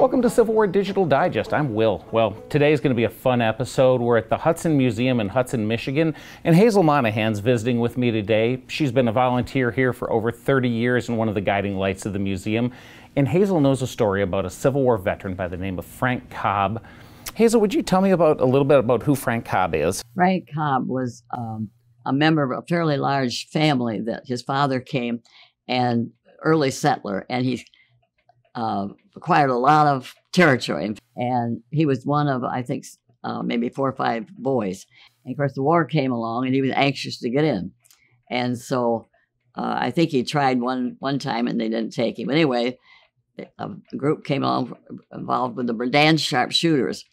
Welcome to Civil War Digital Digest. I'm Will. Well, today is going to be a fun episode. We're at the Hudson Museum in Hudson, Michigan, and Hazel Monahan's visiting with me today. She's been a volunteer here for over 30 years and one of the guiding lights of the museum. And Hazel knows a story about a Civil War veteran by the name of Frank Cobb. Hazel, would you tell me a little bit about who Frank Cobb is? Frank Cobb was a member of a fairly large family that his father came and early settler, and he acquired a lot of territory, and he was one of, I think, maybe 4 or 5 boys. And of course, the war came along, and he was anxious to get in. And so I think he tried one time, and they didn't take him. Anyway, a group came along involved with the Berdan Sharpshooters,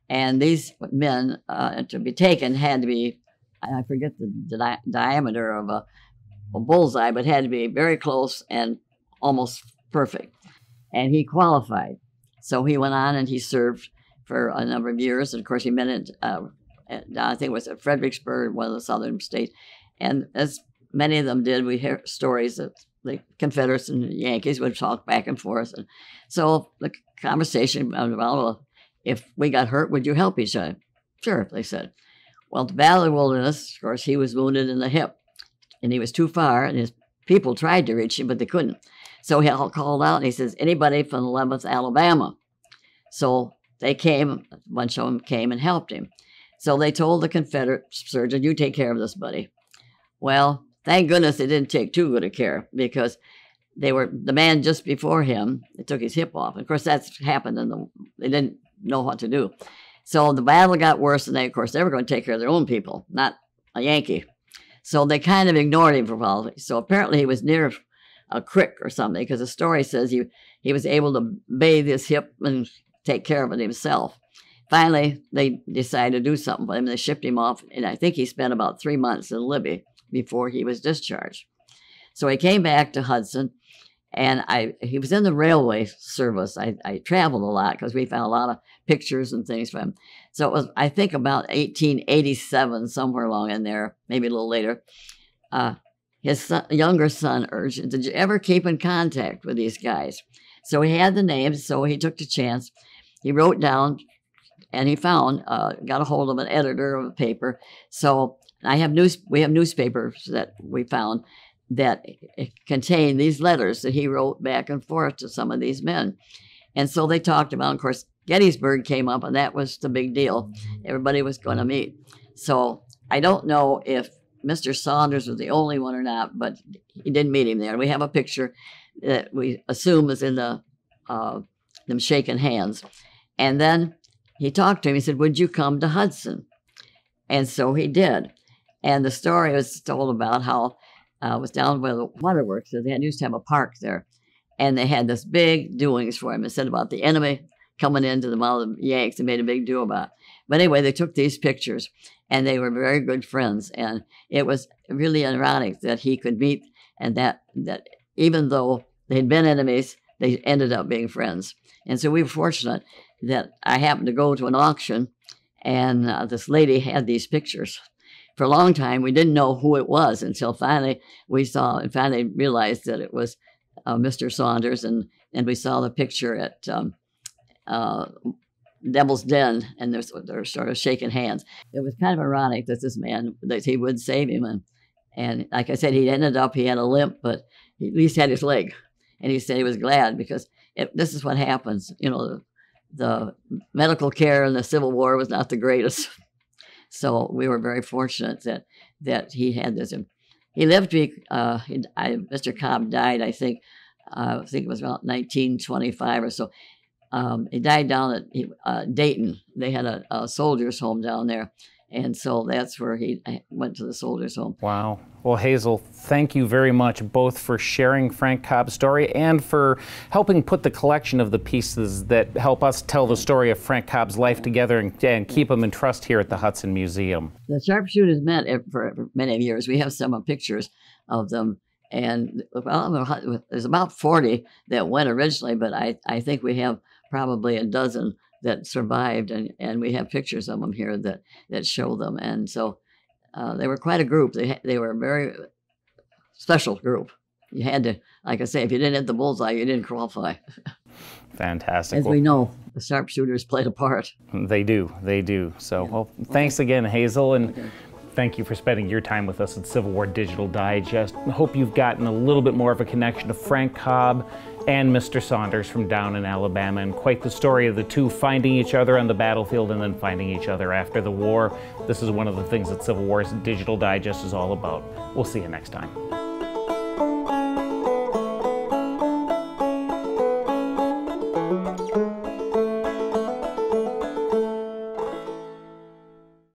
and these men to be taken had to be, I forget the diameter of a bullseye, but had to be very close and almost perfect. And he qualified. So he went on and he served for a number of years. And of course, he met I think it was at Fredricksburg, one of the southern states. And as many of them did, we hear stories that the Confederates and Yankees would talk back and forth. And so the conversation about, well, if we got hurt, would you help each other? Sure, they said. Well, at the Battle of the Wilderness, of course, he was wounded in the hip. And he was too far, and his people tried to reach him, but they couldn't. So he called out, and he says, anybody from 11th Alabama? So they came, a bunch of them came and helped him. So they told the Confederate surgeon, you take care of this, buddy. Well, thank goodness they didn't take too good a care, because they were the man just before him. They took his hip off. Of course, that's happened, and they didn't know what to do. So the battle got worse, and they were going to take care of their own people, not a Yankee. So they kind of ignored him for a while. So apparently he was near a creek or something, because the story says he was able to bathe his hip and take care of it himself. Finally, they decided to do something with him. They shipped him off, and I think he spent about 3 months in Libya before he was discharged. So he came back to Hudson, and he was in the railway service. I traveled a lot because we found a lot of pictures and things from him. So it was, I think, about 1887, somewhere along in there, maybe a little later. His younger son urged him, did you ever keep in contact with these guys? So he had the names, so he took the chance. He wrote down, and he found, got a hold of an editor of a paper. So we have newspapers that we found that contained these letters that he wrote back and forth to some of these men. And so they talked about, of course, Gettysburg came up, and that was the big deal. Everybody was going to meet. So I don't know if Mr. Saunders was the only one or not, but he didn't meet him there. We have a picture that we assume is in them shaking hands. And then he talked to him. He said, would you come to Hudson? And so he did. And the story was told about how it was down by the waterworks. So they used to have a park there. And they had this big doings for him. It said about the enemy coming into the mouth of the Yanks and made a big deal about it. But anyway, they took these pictures, and they were very good friends. And it was really ironic that he could meet, and that even though they'd been enemies, they ended up being friends. And so we were fortunate that I happened to go to an auction, and this lady had these pictures. For a long time, we didn't know who it was until finally we saw and finally realized that it was Mr. Saunders, and we saw the picture at Devil's Den, and they're sort of shaking hands. It was kind of ironic that this man, that he would save him. And like I said, he had a limp, but he at least had his leg. And he said he was glad, because this is what happens. You know, the medical care in the Civil War was not the greatest. So we were very fortunate that he had this. He lived to be, Mr. Cobb died, I think it was about 1925 or so. He died down at Dayton. They had a soldiers' home down there. And so that's where he went to the soldiers' home. Wow. Well, Hazel, thank you very much, both for sharing Frank Cobb's story and for helping put the collection of the pieces that help us tell the story of Frank Cobb's life together and keep them in trust here at the Hudson Museum. The Sharpshooters met for many years. We have some pictures of them. And well, there's about 40 that went originally, but I think we have probably a dozen that survived, and we have pictures of them here that show them. And so they were quite a group. They were a very special group. You had to, like I say, if you didn't hit the bullseye, you didn't qualify. Fantastic. As we know, the sharpshooters played a part. They do. They do. So, well, thanks again, Hazel, and thank you for spending your time with us at Civil War Digital Digest. I hope you've gotten a little bit more of a connection to Frank Cobb and Mr. Saunders from down in Alabama, and quite the story of the two finding each other on the battlefield and then finding each other after the war. This is one of the things that Civil War Digital Digest is all about. We'll see you next time.